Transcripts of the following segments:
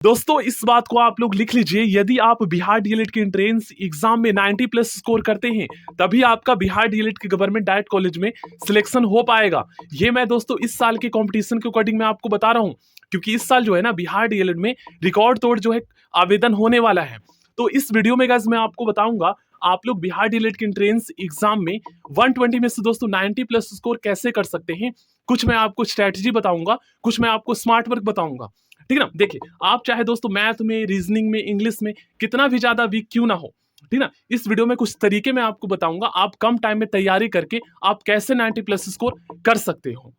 दोस्तों इस बात को आप लोग लिख लीजिए, यदि आप बिहार डीएलएड के एंट्रेंस एग्जाम में 90 प्लस स्कोर करते हैं तभी आपका बिहार डीएलएड के गवर्नमेंट डाइट कॉलेज में सिलेक्शन हो पाएगा। ये मैं दोस्तों इस साल के कंपटीशन के अकॉर्डिंग मैं आपको बता रहा हूँ, क्योंकि इस साल जो है ना बिहार डीएलएड में रिकॉर्ड तोड़ जो है आवेदन होने वाला है। तो इस वीडियो में गाइस मैं आपको बताऊंगा आप लोग बिहार डीएलएड के एंट्रेंस एग्जाम में 120 में से दोस्तों 90 प्लस स्कोर कैसे कर सकते हैं। कुछ मैं आपको स्ट्रैटेजी बताऊंगा, कुछ मैं आपको स्मार्ट वर्क बताऊंगा, ठीक है ना। देखिए आप चाहे दोस्तों मैथ में, रीजनिंग में, इंग्लिश में कितना भी ज्यादा वीक क्यों ना हो, ठीक ना, इस वीडियो में कुछ तरीके मैं आपको बताऊंगा आप कम टाइम में तैयारी करके आप कैसे 90 प्लस स्कोर कर सकते हो।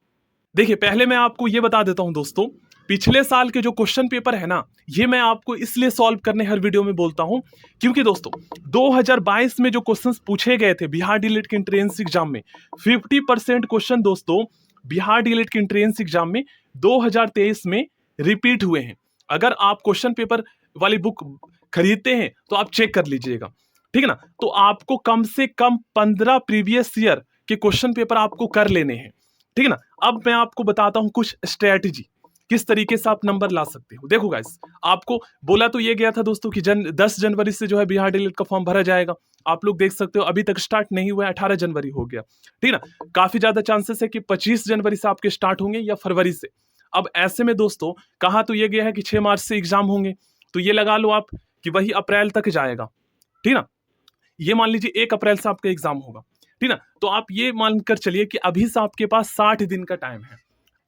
देखिए पहले मैं आपको ये बता देता हूं दोस्तों, पिछले साल के जो क्वेश्चन पेपर है ना, ये मैं आपको इसलिए सॉल्व करने हर वीडियो में बोलता हूं क्योंकि दोस्तों 2022 में जो क्वेश्चंस पूछे गए थे बिहार डीएलएड के एंट्रेंस एग्जाम में 50% क्वेश्चन दोस्तों बिहार डीएलएड के एंट्रेंस एग्जाम में 2023 में रिपीट हुए हैं। अगर आप क्वेश्चन पेपर वाली बुक खरीदते हैं तो आप चेक कर लीजिएगा, ठीक है ना। तो आपको कम से कम 15 प्रीवियस ईयर के क्वेश्चन पेपर आपको कर लेने हैं, ठीक है ना। अब मैं आपको बताता हूं कुछ स्ट्रेटजी किस तरीके से आप नंबर ला सकते हो। देखो गाइस, आपको बोला तो ये गया था दोस्तों कि 10 जनवरी से जो है बिहार डीएलएड का फॉर्म भरा जाएगा। आप लोग देख सकते हो अभी तक स्टार्ट नहीं हुआ है, 18 जनवरी हो गया, ठीक है ना। काफी ज्यादा चांसेस है कि 25 जनवरी से आपके स्टार्ट होंगे या फरवरी से। अब ऐसे में दोस्तों कहा तो ये गया है कि 6 मार्च से एग्जाम होंगे, तो ये लगा लो आप कि वही अप्रैल तक जाएगा, ठीक ना। ये मान लीजिए 1 अप्रैल से आपका एग्जाम होगा, ठीक ना। तो आप ये मानकर चलिए कि अभी से आपके पास 60 दिन का टाइम है।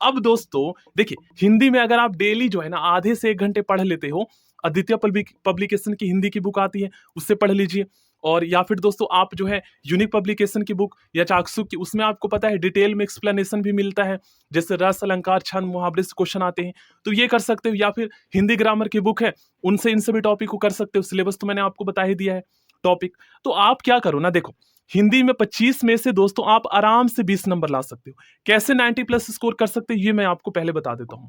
अब दोस्तों देखिए हिंदी में अगर आप डेली जो है ना आधे से 1 घंटे पढ़ लेते हो, आदित्य पब्लिकेशन की हिंदी की बुक आती है उससे पढ़ लीजिए, और या फिर दोस्तों आप जो है यूनिक पब्लिकेशन की बुक या चाक्षुक की, उसमें आपको पता है डिटेल में एक्सप्लेनेशन भी मिलता है, जैसे रस अलंकार छंद मुहावरे से क्वेश्चन आते हैं, तो ये कर सकते हो। या फिर हिंदी ग्रामर की बुक है, उनसे इन सभी टॉपिक को कर सकते हो। सिलेबस तो मैंने आपको बता ही दिया है टॉपिक। तो आप क्या करो ना, देखो हिंदी में 25 में से दोस्तों आप आराम से 20 नंबर ला सकते हो। कैसे 90 प्लस स्कोर कर सकते हो ये मैं आपको पहले बता देता हूं,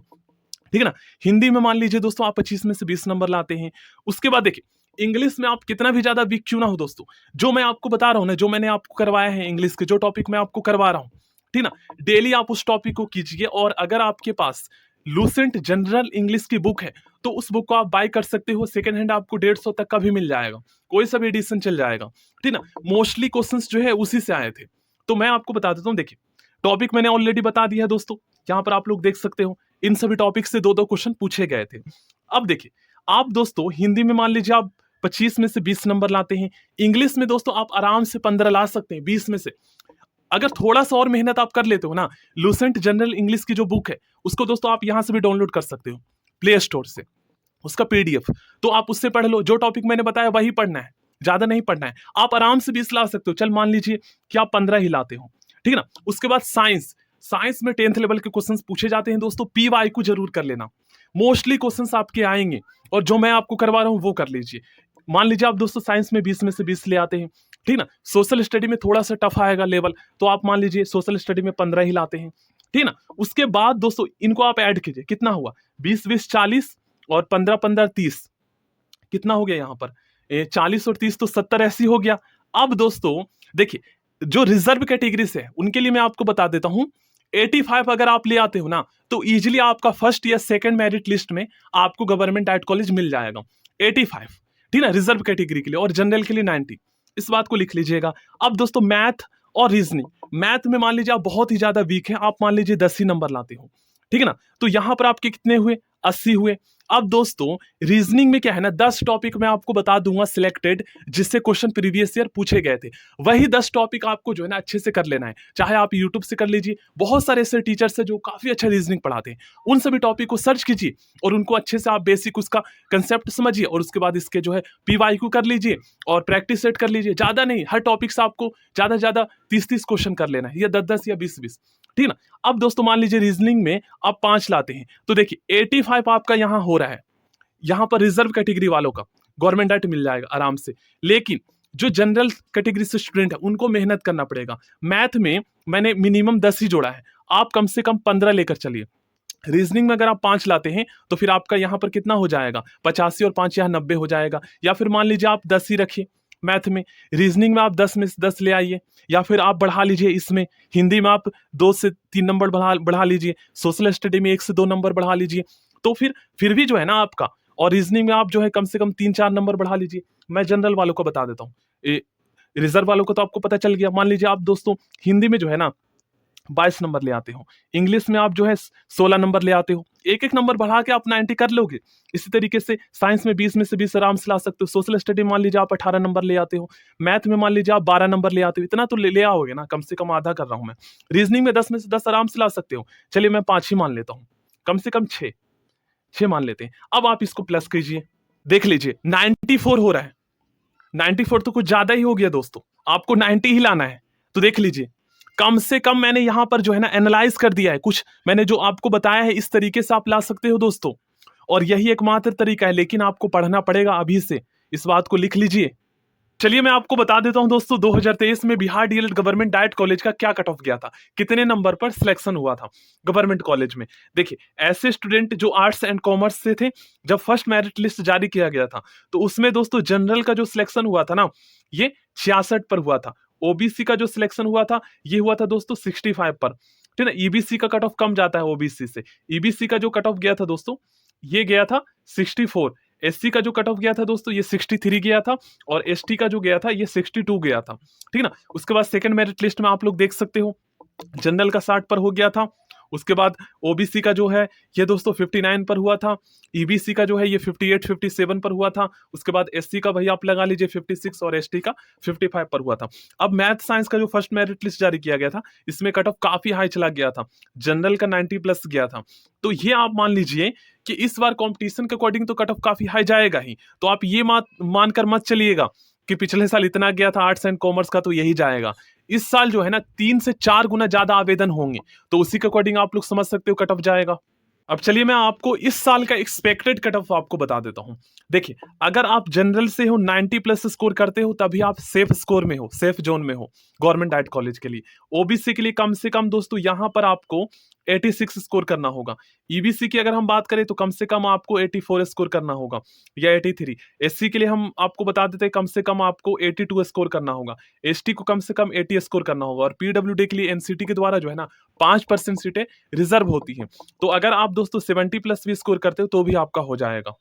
ठीक है ना। हिंदी में मान लीजिए दोस्तों आप 25 में से 20 नंबर लाते हैं। उसके बाद देखिए इंग्लिश में आप कितना भी ज्यादा वीक क्यों ना हो दोस्तों, जो मैं आपको बता रहा हूं ना, जो मैंने आपको करवाया है इंग्लिश के जो टॉपिक मैं आपको करवा रहा हूं, ठीक ना, डेली आप उस टॉपिक को कीजिए। और अगर आपके पास लूसेंट जनरल इंग्लिश की बुक है तो उस बुक को आप बाय कर सकते हो, सेकंड हैंड आपको 150 तक का भी मिल जाएगा, कोई सा भी एडिशन चल जाएगा, ठीक ना। मोस्टली क्वेश्चंस जो है उसी से आए थे। तो मैं आपको बता देता हूं, देखिए टॉपिक मैंने ऑलरेडी बता दिया है दोस्तों, यहां पर आप लोग देख सकते हो इन सभी टॉपिक से 2-2 क्वेश्चन पूछे गए थे। अब देखिए आप दोस्तों हिंदी में मान लीजिए आप 25 में से 20 नंबर लाते हैं, इंग्लिश में दोस्तों आप आराम से 15 ला सकते हैं 20 में से। अगर थोड़ा सा और मेहनत आप कर लेते हो ना, लूसेंट जनरल इंग्लिश की जो बुक है उसको दोस्तों आप यहां से भी डाउनलोड कर सकते हो प्ले स्टोर से, उसका पीडीएफ, तो आप उससे पढ़ लो। जो टॉपिक मैंने बताया वही पढ़ना है, ज्यादा नहीं पढ़ना है। आप आराम से 20 ला सकते हो। चल मान लीजिए कि आप 15 ही लाते हो, ठीक है ना। उसके बाद साइंस, साइंस में 10th लेवल के क्वेश्चंस पूछे जाते हैं दोस्तों, पीवाई को जरूर कर लेना, मोस्टली क्वेश्चंस आपके आएंगे, और जो मैं आपको करवा रहा हूं वो कर लीजिए। मान लीजिए आप दोस्तों साइंस में 20 में से 20 ले आते हैं, ठीक ना। सोशल स्टडी में थोड़ा सा टफ आएगा लेवल, तो आप मान लीजिए सोशल स्टडी में 15 ही लाते हैं, ठीक ना। उसके बाद दोस्तों इनको आप ऐड कीजिए, कितना हुआ 20-20 40 और 15-15 30, कितना हो गया यहाँ पर 40 और 30 तो 70 ऐसी हो गया। अब दोस्तों देखिए जो रिजर्व कैटेगरी से है उनके लिए मैं आपको बता देता हूं 85 अगर आप ले आते हो ना तो इजीली आपका फर्स्ट या सेकंड मेरिट लिस्ट में आपको गवर्नमेंट डाइट कॉलेज मिल जाएगा। 85, ठीक है, रिजर्व कैटेगरी के लिए, और जनरल के लिए 90। इस बात को लिख लीजिएगा। अब दोस्तों मैथ और रीजनिंग, मैथ में मान लीजिए आप बहुत ही ज्यादा वीक है, आप मान लीजिए 10 ही नंबर लाते हो, ठीक है ना। तो यहां पर आपके कितने हुए 80 हुए। अब दोस्तों रीजनिंग में क्या है ना, 10 टॉपिक मैं आपको बता दूंगा सिलेक्टेड, जिससे क्वेश्चन प्रीवियस ईयर पूछे गए थे। वही 10 टॉपिक आपको जो है ना अच्छे से कर लेना है, चाहे आप यूट्यूब से कर लीजिए, बहुत सारे ऐसे टीचर्स हैं जो काफी अच्छा रीजनिंग पढ़ाते हैं, उन सभी टॉपिक को सर्च कीजिए और उनको अच्छे से आप बेसिक उसका कंसेप्ट समझिए, और उसके बाद इसके जो है पीवाईक्यू कर लीजिए और प्रैक्टिस सेट कर लीजिए। ज्यादा नहीं, हर टॉपिक से आपको ज्यादा ज्यादा 30-30 क्वेश्चन कर लेना है, या 10-10 या 20-20, ठीक ना। अब दोस्तों मान लीजिए रीजनिंग में आप 5 लाते हैं, तो देखिए 85 आपका यहां हो रहा है, यहां पर रिजर्व कैटेगरी वालों का गवर्नमेंट डाइट मिल जाएगा आराम से। लेकिन जो जनरल कैटेगरी से स्टूडेंट है उनको मेहनत करना पड़ेगा। मैथ में मैंने मिनिमम 10 ही जोड़ा है, आप कम से कम 15 लेकर चलिए। रीजनिंग में अगर आप 5 लाते हैं तो फिर आपका यहां पर कितना हो जाएगा 85 और 5 यहाँ 90 हो जाएगा। या फिर मान लीजिए आप 10 ही रखिए मैथ में, रीजनिंग में आप 10 में से 10 ले आइए, या फिर आप बढ़ा लीजिए इसमें, हिंदी में आप 2 से 3 नंबर बढ़ा लीजिए, सोशल स्टडी में 1 से 2 नंबर बढ़ा लीजिए। तो फिर भी जो है ना आपका और रीजनिंग में आप जो है कम से कम 3-4 नंबर बढ़ा लीजिए। मैं जनरल वालों को बता देता हूँ। रिजर्व वालों को तो आपको पता चल गया। मान लीजिए आप दोस्तों हिंदी में जो है ना 22 नंबर ले आते हो, इंग्लिश में आप जो है 16 नंबर ले आते हो, एक एक नंबर बढ़ा के आप 90 कर लोगे। इसी तरीके से साइंस में 20 में से 20 आराम से ला सकते हो। सोशल स्टडी मान लीजिए आप 18 नंबर ले आते हो, मैथ में मान लीजिए आप 12 नंबर ले आते हो। इतना तो ले आओगे ना, कम से कम आधा कर रहा हूं मैं। रीजनिंग में 10 में से 10 आराम से ला सकते हो। चलिए मैं 5 ही मान लेता हूँ, कम से कम 6 मान लेते हैं। अब आप इसको प्लस कीजिए, देख लीजिए 94 हो रहा है। 94 तो कुछ ज्यादा ही हो गया दोस्तों, आपको 90 ही लाना है। तो देख लीजिए कम से कम मैंने यहां पर जो है ना एनालाइज कर दिया है, कुछ मैंने जो आपको बताया है इस तरीके से आप ला सकते हो दोस्तों। और यही एकमात्र तरीका है, लेकिन आपको पढ़ना पड़ेगा अभी से, इस बात को लिख लीजिए। चलिए मैं आपको बता देता हूं दोस्तों, 2023 में Bihar DElEd government diet college का क्या कट ऑफ गया था, कितने नंबर पर सिलेक्शन हुआ था गवर्नमेंट कॉलेज में। देखिए ऐसे स्टूडेंट जो आर्ट्स एंड कॉमर्स से थे, जब फर्स्ट मेरिट लिस्ट जारी किया गया था तो उसमें दोस्तों जनरल का जो सिलेक्शन हुआ था ना, ये 66 पर हुआ था। ओबीसी का जो सिलेक्शन हुआ था ये हुआ था दोस्तों 65 पर। ठीक है, ईबीसी का कट ऑफ कम जाता है ओबीसी से। ईबीसी का जो कट ऑफ गया था दोस्तों ये गया था 64। एससी का जो कट ऑफ गया था दोस्तों ये 63 गया था, और एसटी का जो गया था ये 62 गया था। ठीक है ना। उसके बाद सेकंड मेरिट लिस्ट में आप लोग देख सकते हो जनरल का 60 पर हो गया था। उसके बाद ओबीसी का जो है ये दोस्तों 59 पर हुआ था। ईबीसी का जो है ये 58 57 पर हुआ था। उसके बाद एससी का भैया आप लगा लीजिए 56 और एसटी का 55 पर हुआ था। अब मैथ साइंस का जो फर्स्ट मेरिट लिस्ट जारी किया गया था इसमें कट ऑफ काफी हाई चला गया था, जनरल का 90 प्लस गया था। तो ये आप मान लीजिए कि इस बार कंपटीशन के अकॉर्डिंग तो कट ऑफ काफी हाई जाएगा ही। तो आप ये मानकर मत चलिएगा कि पिछले साल इतना गया था आर्ट्स एंड कॉमर्स का तो यही जाएगा। इस साल जो है ना 3 से 4 गुना ज्यादा आवेदन होंगे, तो उसी के अकॉर्डिंग आप लोग समझ सकते हो कट ऑफ जाएगा। अब चलिए मैं आपको इस साल का एक्सपेक्टेड कट ऑफ आपको बता देता हूं। देखिए अगर आप जनरल से हो 90 प्लस स्कोर करते हो तभी आप सेफ स्कोर में हो, सेफ जोन में हो गवर्नमेंट डाइट कॉलेज के लिए। ओबीसी के लिए कम से कम दोस्तों यहां पर आपको 86 स्कोर करना होगा। ईबीसी की अगर हम बात करें तो कम से कम आपको 84 स्कोर करना होगा या 83। एससी के लिए हम आपको बता देते हैं कम से कम आपको 82 स्कोर करना होगा। एसटी को कम से कम 80 स्कोर करना होगा। और पीडब्ल्यूडी के लिए एनसीटी के द्वारा जो है ना 5% सीटें रिजर्व होती हैं। तो अगर आप दोस्तों 70 प्लस भी स्कोर करते हो तो भी आपका हो जाएगा।